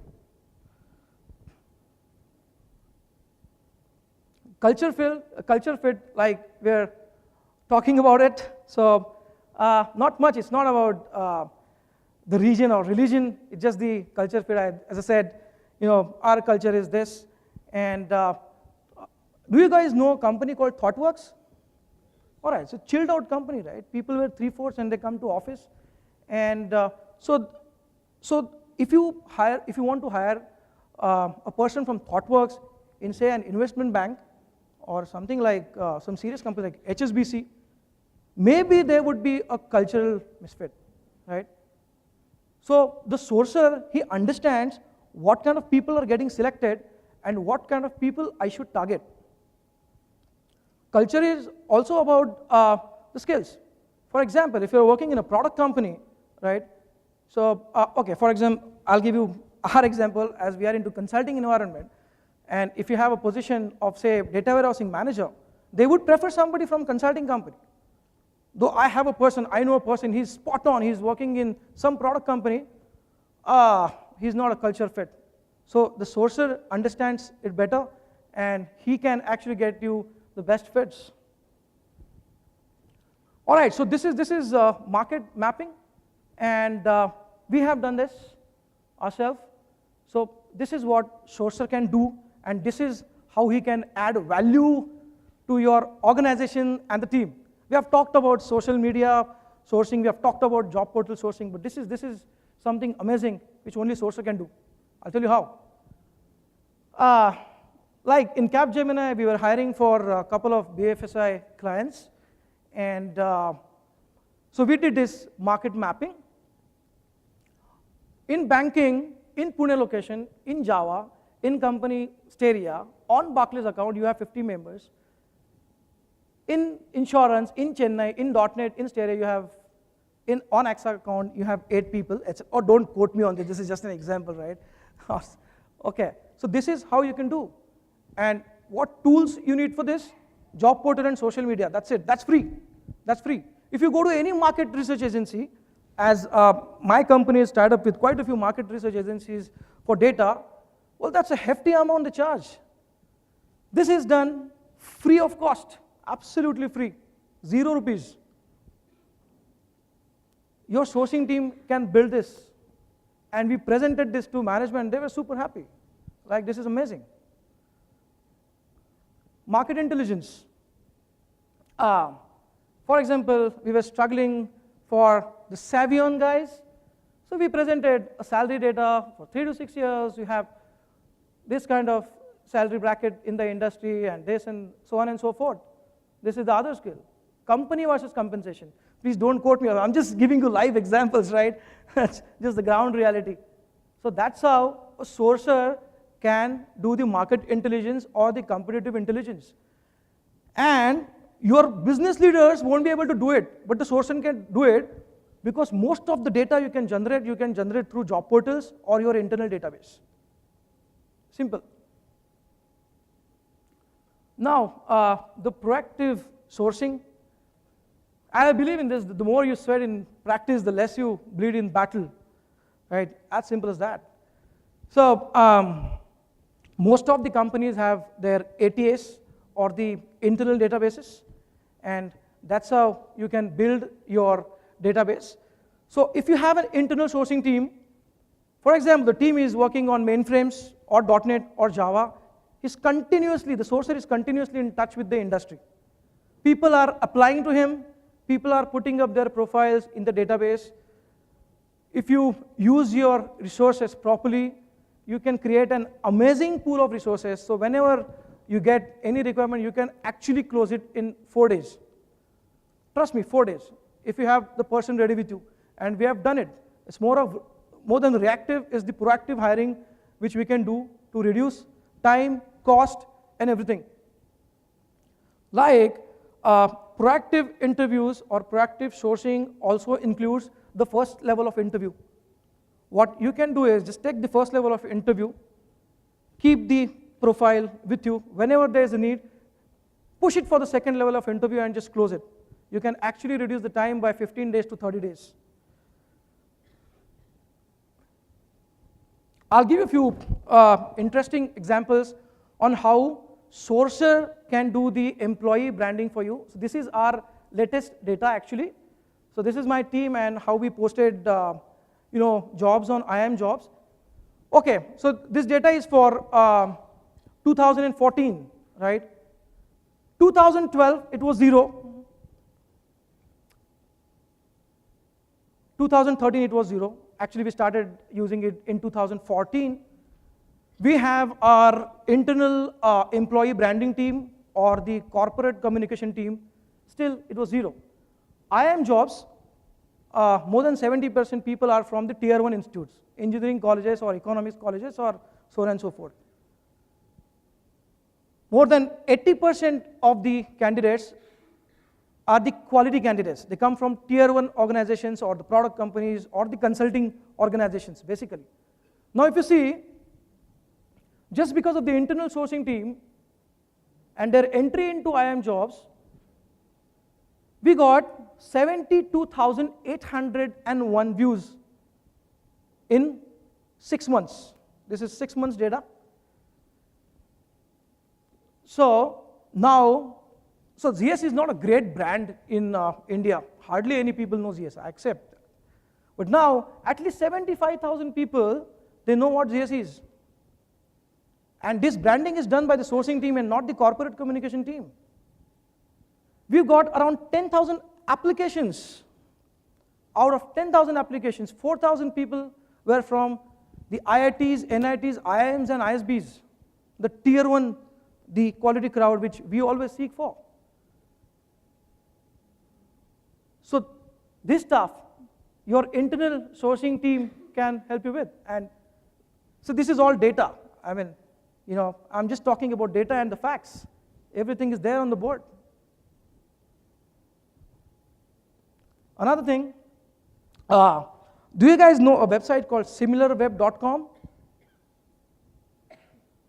Culture fit, like we're talking about it. So not much. It's not about the region or religion. It's just the culture fit. As I said, our culture is this. And do you guys know a company called ThoughtWorks? All right, so chilled out company, right? People wear 3/4 and they come to office. And so if you want to hire a person from ThoughtWorks in, say, an investment bank or something like some serious company like HSBC, maybe there would be a cultural misfit, right? So the sourcer, he understands what kind of people are getting selected and what kind of people I should target. Culture is also about the skills. For example, if you're working in a product company, right? So, okay, for example, I'll give you our example as we are into consulting environment. And if you have a position of, say, data warehousing manager, they would prefer somebody from consulting company. Though I know a person, he's spot on, he's working in some product company, he's not a culture fit. So the sourcer understands it better, and he can actually get you the best fits. All right, so this is market mapping, and we have done this ourselves. So this is what sourcer can do, and this is how he can add value to your organization and the team. We have talked about social media sourcing, we have talked about job portal sourcing, but this is something amazing which only sourcer can do. I'll tell you how. Like in Capgemini, we were hiring for a couple of BFSI clients, and so we did this market mapping. In banking, in Pune location, in Java, in company Steria, on Barclays account, you have 50 members. In insurance, in Chennai, in .NET, in Steria, you have, on AXA account, you have 8 people. Oh, don't quote me on this is just an example, right? Okay, so this is how you can do. And what tools you need for this? Job portal and social media, that's it, that's free. That's free. If you go to any market research agency, as my company is tied up with quite a few market research agencies for data, well, that's a hefty amount to charge. This is done free of cost, absolutely free, 0 rupees. Your sourcing team can build this. And we presented this to management, they were super happy. Like, this is amazing. Market intelligence. For example, we were struggling for the Savion guys. So we presented a salary data for 3 to 6 years. You have this kind of salary bracket in the industry and this and so on and so forth. This is the other skill. Company versus compensation. Please don't quote me. I'm just giving you live examples, right? That's just the ground reality. So that's how a sourcer can do the market intelligence or the competitive intelligence. And your business leaders won't be able to do it, but the sourcer can do it because most of the data you can generate through job portals or your internal database. Simple. Now, the proactive sourcing. I believe in this, the more you sweat in practice, the less you bleed in battle, right? As simple as that. So, most of the companies have their ATS or the internal databases, and that's how you can build your database. So if you have an internal sourcing team, for example, the team is working on mainframes or .NET or Java, the sourcer is continuously in touch with the industry. People are applying to him, people are putting up their profiles in the database. If you use your resources properly, you can create an amazing pool of resources. So whenever you get any requirement, you can actually close it in 4 days. Trust me, 4 days, if you have the person ready with you. And we have done it. It's more than reactive, is the proactive hiring which we can do to reduce time, cost, and everything. Like proactive interviews or proactive sourcing also includes the first level of interview. What you can do is just take the first level of interview, keep the profile with you. Whenever there is a need, push it for the second level of interview and just close it. You can actually reduce the time by 15 days to 30 days. I'll give you a few interesting examples on how Sourcer can do the employee branding for you. So this is our latest data actually. So this is my team and how we posted jobs on IIMjobs. Okay, so this data is for 2014, right? 2012, it was 0. 2013, it was 0. Actually, we started using it in 2014. We have our internal employee branding team or the corporate communication team. Still, it was 0. IIMjobs, more than 70% people are from the tier 1 institutes, engineering colleges or economics colleges or so on and so forth. More than 80% of the candidates are the quality candidates. They come from tier 1 organizations or the product companies or the consulting organizations, basically. Now, if you see, just because of the internal sourcing team and their entry into IIMjobs, we got 72,801 views in 6 months. This is 6 months data. So now, ZS is not a great brand in India. Hardly any people know ZS, I accept. But now, at least 75,000 people, they know what ZS is. And this branding is done by the sourcing team and not the corporate communication team. We've got around 10,000 applications. Out of 10,000 applications, 4,000 people were from the IITs, NITs, IIMs, and ISBs, the tier 1, the quality crowd which we always seek for. So this stuff, your internal sourcing team can help you with. And so this is all data. I mean, I'm just talking about data and the facts. Everything is there on the board. Another thing, do you guys know a website called similarweb.com?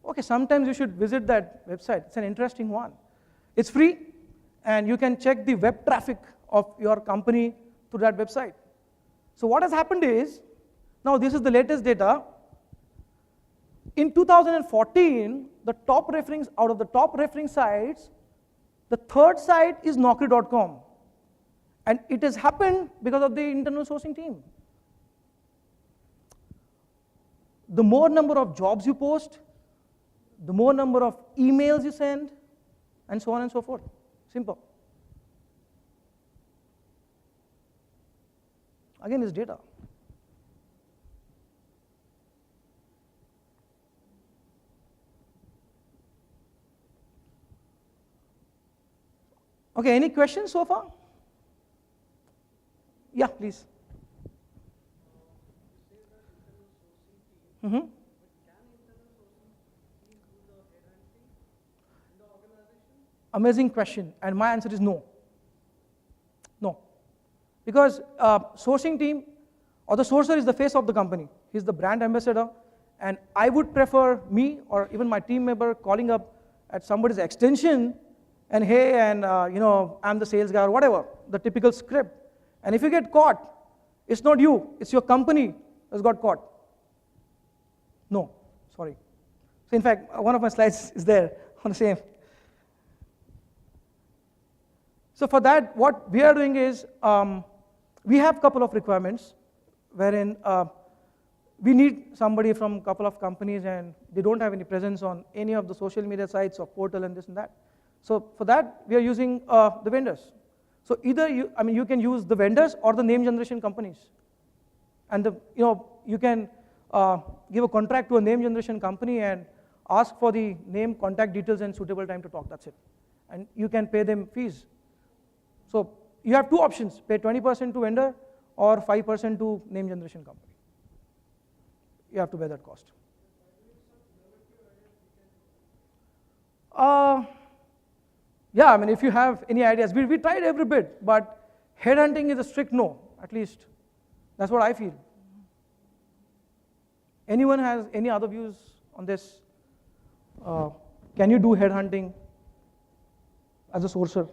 Okay, sometimes you should visit that website. It's an interesting one. It's free, and you can check the web traffic of your company through that website. So what has happened is, now this is the latest data. In 2014, out of the top referring sites, the third site is Naukri.com. And it has happened because of the internal sourcing team. The more number of jobs you post, the more number of emails you send, and so on and so forth. Simple. Again, it's data. Okay, any questions so far? Yeah, please. Mm-hmm. Amazing question, and my answer is no. No. Because sourcing team or the sourcer is the face of the company. He's the brand ambassador, and I would prefer me or even my team member calling up at somebody's extension and hey, and I'm the sales guy or whatever, the typical script. And if you get caught, it's not you, it's your company that's got caught. No, sorry. So in fact, one of my slides is there on the same. So for that, what we are doing is, we have a couple of requirements wherein we need somebody from a couple of companies and they don't have any presence on any of the social media sites or portal and this and that. So for that, we are using the vendors. So either you can use the vendors or the name generation companies. And you can give a contract to a name generation company and ask for the name, contact details, and suitable time to talk. That's it. And you can pay them fees. So you have two options, pay 20% to vendor or 5% to name generation company. You have to bear that cost. Yeah, I mean, if you have any ideas, we tried every bit, but headhunting is a strict no, at least that's what I feel. Anyone has any other views on this? Can you do headhunting as a sourcer?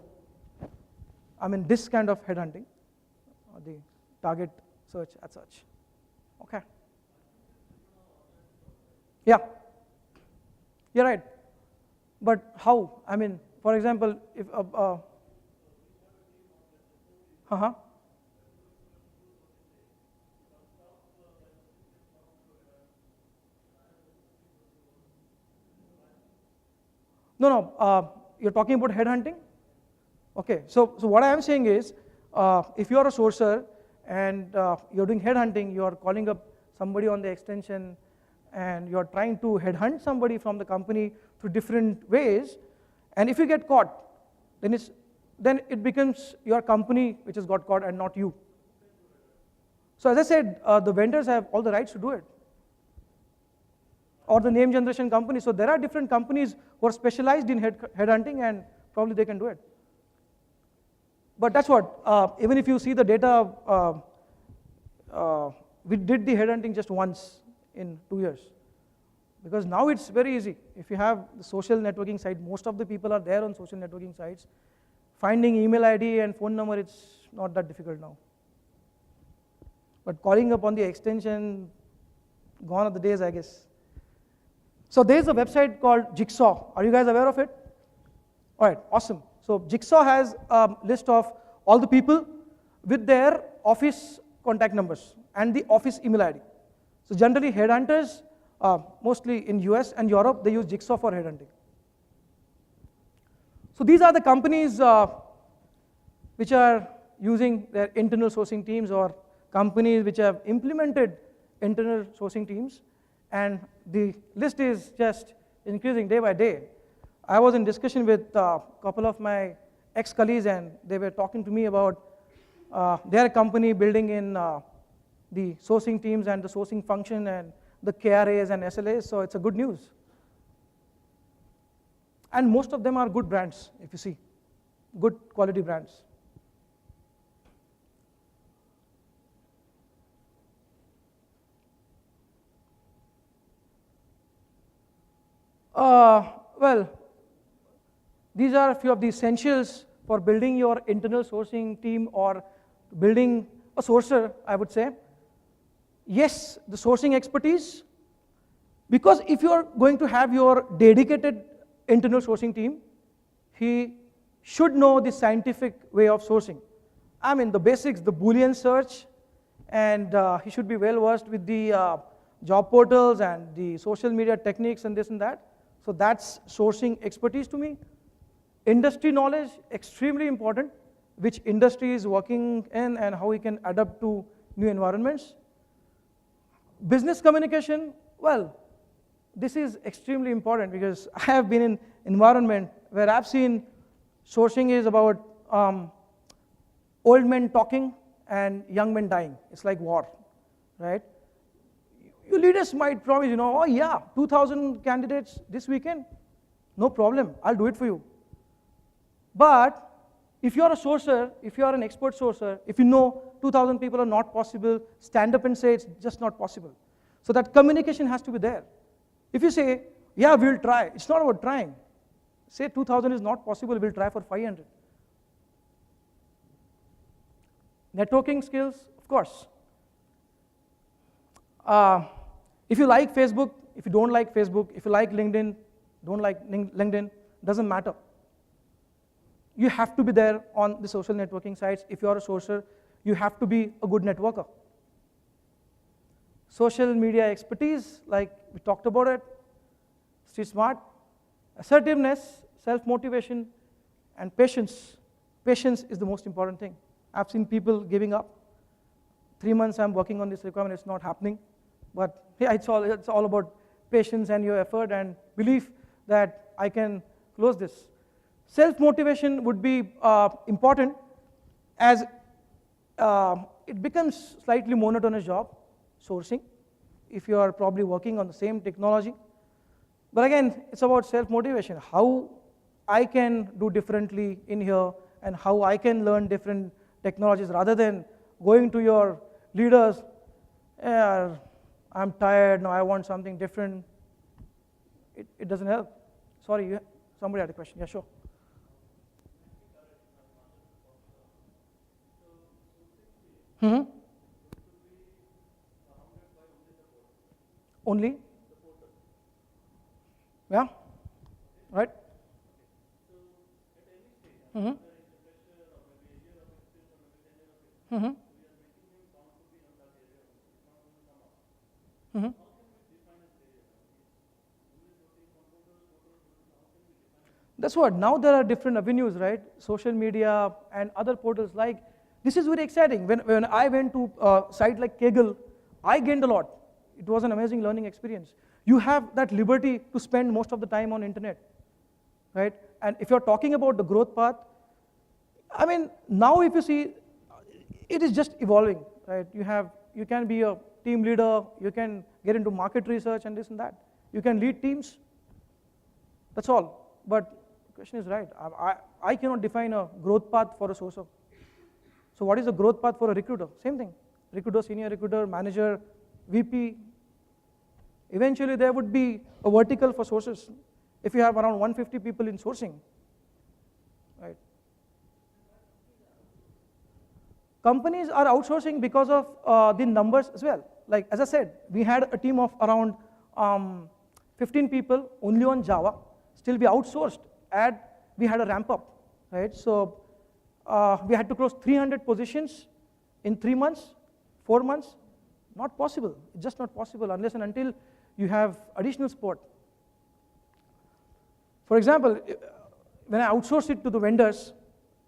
I mean, this kind of headhunting, the target search as such. Okay. Yeah, you're right. But how? I mean, for example, if No, you're talking about headhunting? Okay, so what I am saying is, if you are a sourcer and you're doing headhunting, you're calling up somebody on the extension and you're trying to headhunt somebody from the company through different ways, and if you get caught, then it becomes your company which has got caught and not you. So as I said, the vendors have all the rights to do it, or the name generation company. So there are different companies who are specialized in headhunting, and probably they can do it. But that's what, even if you see the data, we did the headhunting just once in 2 years. Because now it's very easy. If you have the social networking site, most of the people are there on social networking sites. Finding email ID and phone number, it's not that difficult now. But calling up on the extension, gone are the days, I guess. So there's a website called Jigsaw. Are you guys aware of it? All right, awesome. So Jigsaw has a list of all the people with their office contact numbers and the office email ID. So generally headhunters, mostly in US and Europe, they use Jigsaw for headhunting. So these are the companies which are using their internal sourcing teams, or companies which have implemented internal sourcing teams, and the list is just increasing day by day. I was in discussion with a couple of my ex-colleagues, and they were talking to me about their company building in the sourcing teams and the sourcing function and the KRAs and SLAs, so it's a good news. And most of them are good brands, if you see, good quality brands. Well, these are a few of the essentials for building your internal sourcing team or building a sourcer, I would say. Yes, the sourcing expertise, because if you are going to have your dedicated internal sourcing team, he should know the scientific way of sourcing. I mean, the basics, the Boolean search, and he should be well versed with the job portals and the social media techniques and this and that. So that's sourcing expertise to me. Industry knowledge, extremely important, which industry is working in and how we can adapt to new environments. Business communication, well, this is extremely important because I have been in environment where I've seen sourcing is about old men talking and young men dying. It's like war, right? You leaders might promise, oh yeah, 2,000 candidates this weekend, no problem, I'll do it for you. But if you're a sourcer, if you're an expert sourcer, if you know 2,000 people are not possible, stand up and say it's just not possible. So that communication has to be there. If you say, yeah, we'll try, it's not about trying. Say 2,000 is not possible, we'll try for 500. Networking skills, of course. If you like Facebook, if you don't like Facebook, if you like LinkedIn, don't like LinkedIn, doesn't matter. You have to be there on the social networking sites. If you're a sourcer, you have to be a good networker. Social media expertise, like we talked about it, street smart, assertiveness, self-motivation, and patience. Patience is the most important thing. I've seen people giving up. 3 months I'm working on this requirement, it's not happening. But yeah, it's all about patience and your effort and belief that I can close this. Self-motivation would be important as it becomes slightly monotonous job, sourcing, if you are probably working on the same technology. But again, it's about self-motivation, how I can do differently in here and how I can learn different technologies rather than going to your leaders, "Yeah, I'm tired, now I want something different." It doesn't help. Sorry, somebody had a question. Yeah, sure. Hmm. Only? Yeah, right? Mm-hmm. Mm-hmm. Mm-hmm. That's what, now there are different avenues, right? Social media and other portals like, this is very exciting. When I went to a site like Kaggle, I gained a lot. It was an amazing learning experience. You have that liberty to spend most of the time on internet, right? And if you're talking about the growth path, I mean, now if you see, it is just evolving, right? You can be a team leader, you can get into market research and this and that. You can lead teams, that's all. But the question is right, I cannot define a growth path for a sourcer. So what is the growth path for a recruiter? Same thing, recruiter, senior recruiter, manager, VP. Eventually there would be a vertical for sources if you have around 150 people in sourcing, right? Companies are outsourcing because of the numbers as well. Like as I said, we had a team of around 15 people only on Java. Still we outsourced, and we had a ramp up, right? So we had to close 300 positions in 3 months, 4 months. Not possible. It's just not possible unless and until you have additional support. For example, when I outsource it to the vendors,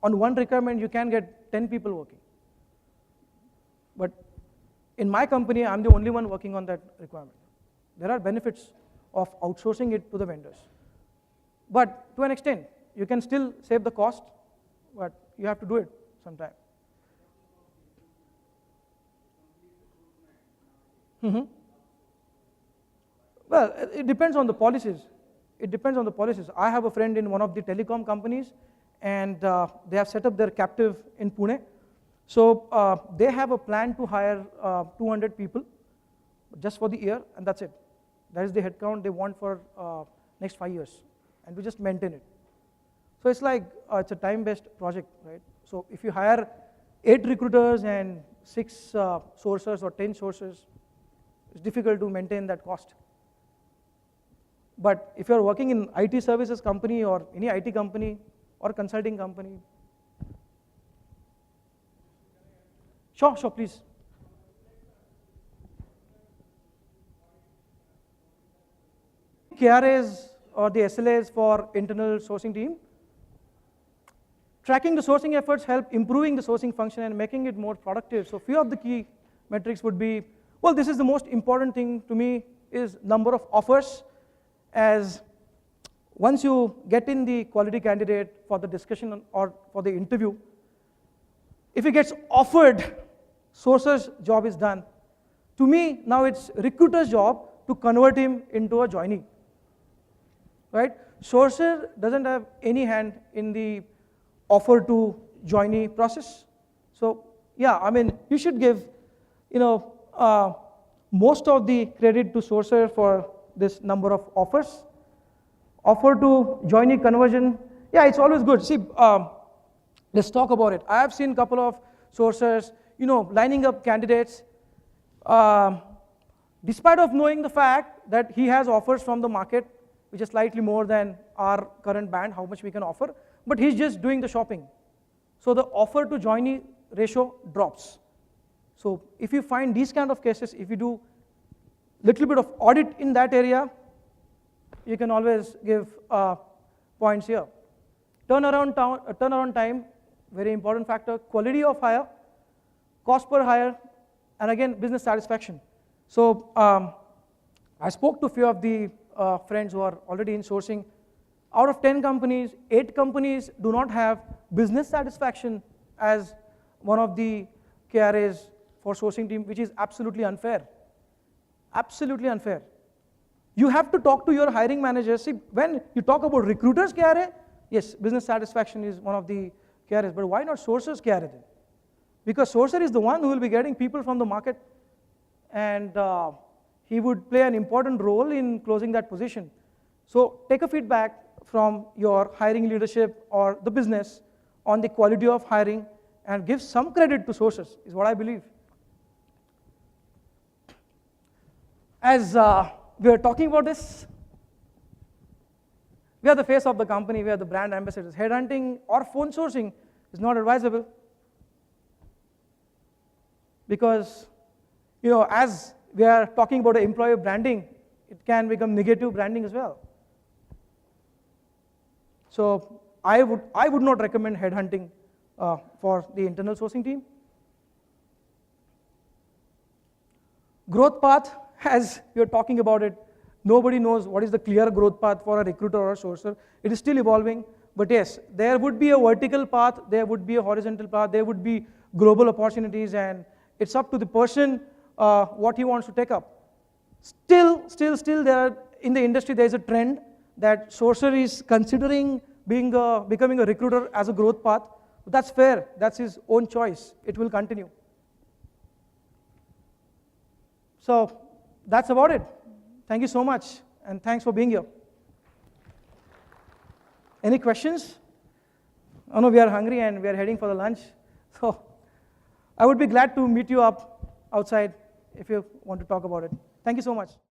on one requirement you can get 10 people working. But in my company, I'm the only one working on that requirement. There are benefits of outsourcing it to the vendors. But to an extent, you can still save the cost, but you have to do it sometime. Mm-hmm. Well, it depends on the policies. It depends on the policies. I have a friend in one of the telecom companies, and they have set up their captive in Pune. So they have a plan to hire 200 people just for the year, and that's it. That is the headcount they want for next 5 years, and to just maintain it. So it's like it's a time-based project, right? So if you hire 8 recruiters and 6 sourcers or 10 sourcers, it's difficult to maintain that cost. But if you're working in IT services company or any IT company or consulting company, sure, please. KRAs or the SLAs for internal sourcing team. Tracking the sourcing efforts help improving the sourcing function and making it more productive. So few of the key metrics would be, well, this is the most important thing to me, is number of offers. As once you get in the quality candidate for the discussion or for the interview, if he gets offered, sourcer's job is done. To me, now it's recruiter's job to convert him into a joinee, right? Sourcer doesn't have any hand in the offer to joinee process. So yeah, I mean, you should give, most of the credit to sourcer for this number of offers. Offer to joinee conversion, yeah, it's always good. See, let's talk about it. I have seen a couple of sourcers, lining up candidates, despite of knowing the fact that he has offers from the market, which is slightly more than our current band, how much we can offer, but he's just doing the shopping. So the offer to joinee ratio drops. So if you find these kind of cases, if you do little bit of audit in that area, you can always give points here. Turnaround time, very important factor. Quality of hire, cost per hire, and again, business satisfaction. So I spoke to a few of the friends who are already in sourcing. Out of 10 companies, 8 companies do not have business satisfaction as one of the KRAs for sourcing team, which is absolutely unfair. Absolutely unfair. You have to talk to your hiring managers. See, when you talk about recruiters KRA, yes, business satisfaction is one of the KRAs, but why not sourcers KRA then? Because sourcer is the one who will be getting people from the market, and he would play an important role in closing that position. So take a feedback from your hiring leadership or the business on the quality of hiring and give some credit to sources, is what I believe. As we are talking about this, we are the face of the company, we are the brand ambassadors. Headhunting or phone sourcing is not advisable because, as we are talking about employer branding, it can become negative branding as well. So I would not recommend headhunting for the internal sourcing team. Growth path, as we are talking about it, nobody knows what is the clear growth path for a recruiter or a sourcer. It is still evolving, but yes, there would be a vertical path, there would be a horizontal path, there would be global opportunities, and it's up to the person what he wants to take up. Still, in the industry, there is a trend that sourcer is considering becoming a recruiter as a growth path. That's fair, that's his own choice. It will continue. So that's about it. Thank you so much, and thanks for being here. Any questions? I know we are hungry and we are heading for the lunch. So I would be glad to meet you up outside if you want to talk about it. Thank you so much.